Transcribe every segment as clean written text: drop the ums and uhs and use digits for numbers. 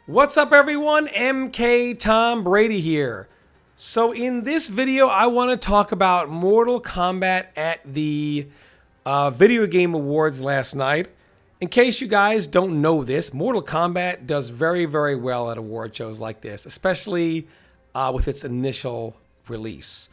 What's up everyone? MK Tom Brady here. So in this video, I want to talk about Mortal Kombat at the Video Game Awards last night. In case you guys don't know this, Mortal Kombat does very, very well at award shows like this, especially with its initial release.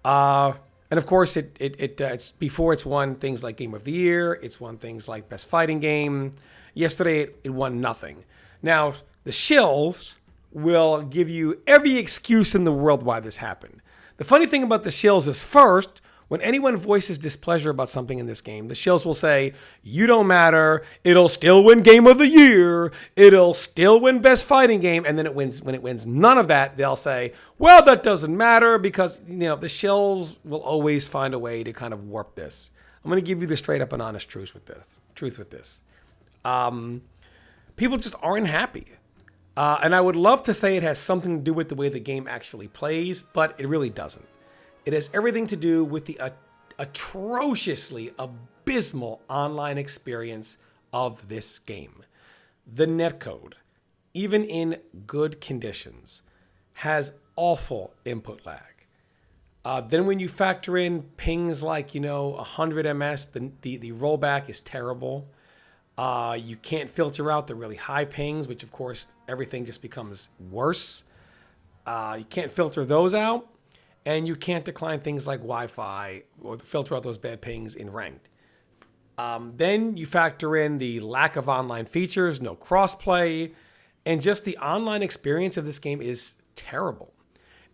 And of course, it's before it's won things like Game of the Year, it's won things like Best Fighting Game. Yesterday, it won nothing. Now, the shills will give you every excuse in the world why this happened. The funny thing about the shills is first, when anyone voices displeasure about something in this game, the shills will say, you don't matter, it'll still win Game of the Year, it'll still win Best Fighting Game, and then when it wins none of that, they'll say, well, that doesn't matter because, the shills will always find a way to kind of warp this. I'm going to give you the straight up and honest truth with this. People just aren't happy. And I would love to say it has something to do with the way the game actually plays, but it really doesn't. It has everything to do with the atrociously abysmal online experience of this game. The netcode, even in good conditions, has awful input lag. Then when you factor in pings like, 100 ms, the rollback is terrible. You can't filter out the really high pings, which of course everything just becomes worse. You can't filter those out, and you can't decline things like Wi-Fi or filter out those bad pings in ranked. Then you factor in the lack of online features, no crossplay, and just the online experience of this game is terrible.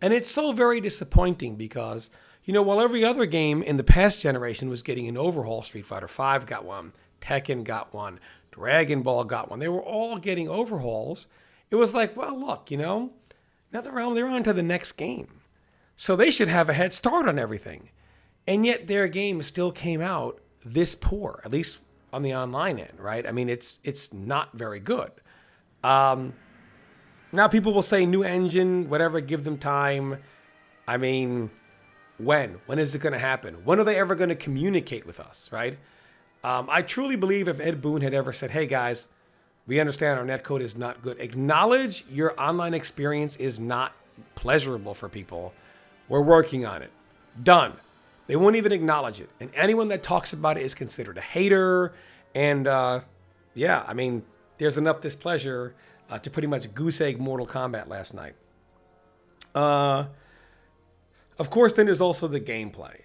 And it's so very disappointing because, while every other game in the past generation was getting an overhaul, Street Fighter V got one, Tekken got one, Dragon Ball got one. They were all getting overhauls. It was like, well, look, now they're on to the next game. So they should have a head start on everything. And yet their game still came out this poor, at least on the online end, right? I mean, it's not very good. Now people will say new engine, whatever, give them time. I mean, when? When is it going to happen? When are they ever going to communicate with us, right? I truly believe if Ed Boon had ever said, hey guys, we understand our netcode is not good. Acknowledge your online experience is not pleasurable for people. We're working on it. Done. They won't even acknowledge it. And anyone that talks about it is considered a hater. And there's enough displeasure to pretty much goose egg Mortal Kombat last night. Of course, then there's also the gameplay.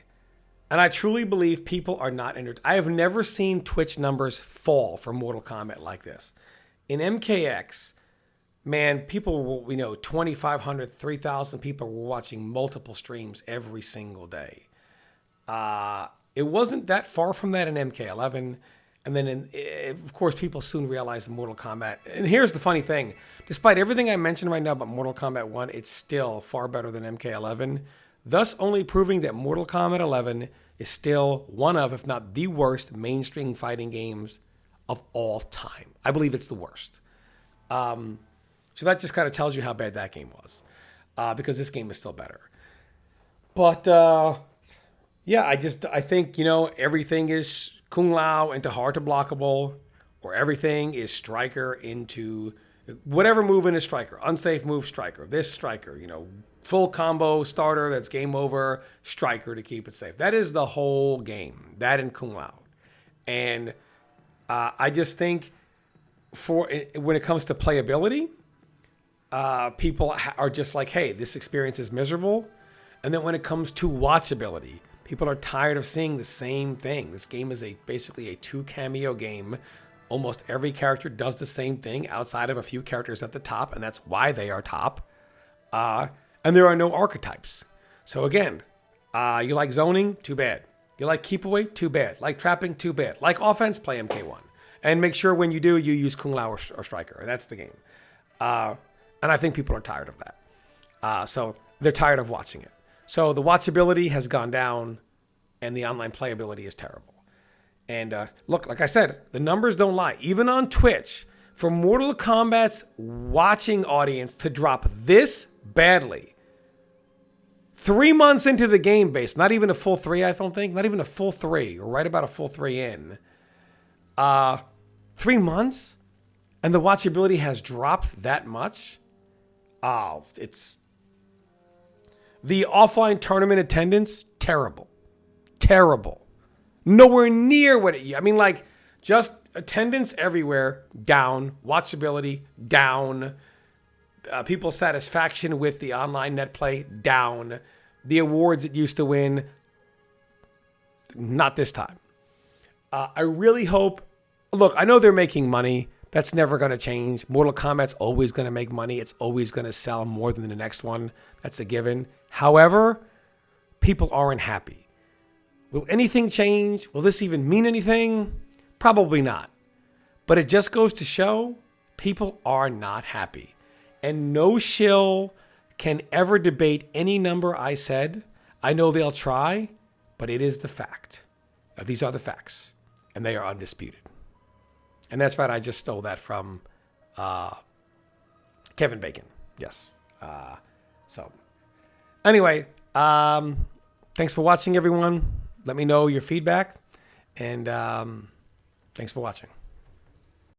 And I truly believe people are not entered. I have never seen Twitch numbers fall for Mortal Kombat like this. In MKX, man, people were, 2,500, 3,000 people were watching multiple streams every single day. It wasn't that far from that in MK11. And then, of course, people soon realized Mortal Kombat. And here's the funny thing. Despite everything I mentioned right now about Mortal Kombat 1, it's still far better than MK11. Thus only proving that Mortal Kombat 11 is still one of, if not the worst, mainstream fighting games of all time. I believe it's the worst. So that just kind of tells you how bad that game was, because this game is still better. But I think, everything is Kung Lao into hard to blockable, or everything is Striker into whatever move in a Striker, unsafe move Striker, this Striker, full combo starter that's game over, Striker to keep it safe. That is the whole game, that and Kung Lao. And I just think when it comes to playability, people are just like, hey, this experience is miserable. And then when it comes to watchability, people are tired of seeing the same thing. This game is basically a 2 cameo game. Almost every character does the same thing outside of a few characters at the top, and that's why they are top. And there are no archetypes. So again, you like zoning? Too bad. You like keep away? Too bad. Like trapping? Too bad. Like offense? Play MK1. And make sure when you do, you use Kung Lao or Striker. And that's the game. And I think people are tired of that. So they're tired of watching it. So the watchability has gone down, and the online playability is terrible. And look, like I said, the numbers don't lie. Even on Twitch, for Mortal Kombat's watching audience to drop this badly, 3 months into the game base, not even a full 3, I don't think, not even a full 3, or right about a full 3 in, 3 months, and the watchability has dropped that much. Oh, it's the offline tournament attendance, terrible. Terrible. Nowhere near what it, I mean, like, just attendance everywhere, down. Watchability, down. People's satisfaction with the online net play, down. The awards it used to win, not this time. I really hope, look, I know they're making money. That's never going to change. Mortal Kombat's always going to make money. It's always going to sell more than the next one. That's a given. However, people aren't happy. Will anything change? Will this even mean anything? Probably not. But it just goes to show people are not happy. And no shill can ever debate any number I said. I know they'll try, but it is the fact. Now, these are the facts, and they are undisputed. And that's right, I just stole that from Kevin Bacon. Yes. So, anyway, thanks for watching, everyone. Let me know your feedback, and thanks for watching.